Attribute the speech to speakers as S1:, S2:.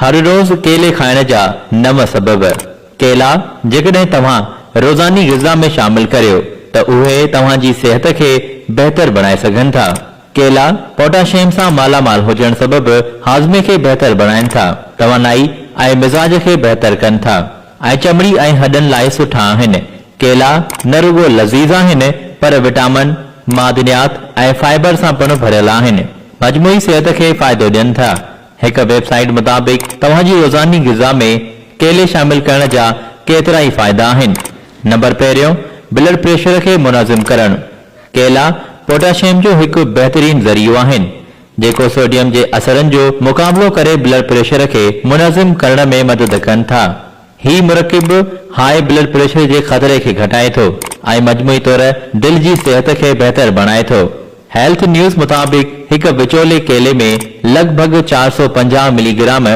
S1: हर रोज केले खाइण जा 9 सबब। केला जेकॾहिं तव्हां रोज़ानी ग़िज़ा में शामिल करियो त उहे तव्हांजी सिहत खे बहितर बणाए सघनि था। केला पोटाशियम सां मालामाल हुजण सबबि हाज़मे खे बहितर बणाइनि था, तवानाई ऐं मिज़ाज खे बहितर कनि था ऐं चमड़ी ऐं हॾनि लाइ सुठा आहिनि। केला न रुगो लज़ीज़ आहिनि पर विटामिन, मादनियात ऐं फाइबर सां पिणु भरियल आहिनि। मजमूई सिहत खे फ़ाइदो ॾियनि था। हिक वेबसाइट मुताबिक़ तव्हांजी रोज़ानी ग़िज़ा में केले शामिल करण जा केतिरा ई फ़ाइदा आहिनि। नंबर पहिरियों, ब्लड प्रेशर खे मुनाज़िम करणु। केला पोटाशियम जो हिकु बहितरीन ज़रियो आहिनि जेको सोडियम जे असरनि जो मुक़ाबिलो करे ब्लड प्रेशर खे मुनाज़िम करण में मदद कनि था। ही मुरकिब हाई ब्लड प्रेशर जे ख़तरे खे घटाए थो ऐं मजमूई तौर दिल जी सिहत खे बहितर बणाए थो। हेल्थ न्यूज़ मुताबिक़ हिक विचोले केले में लॻभॻि 450 मिलीग्राम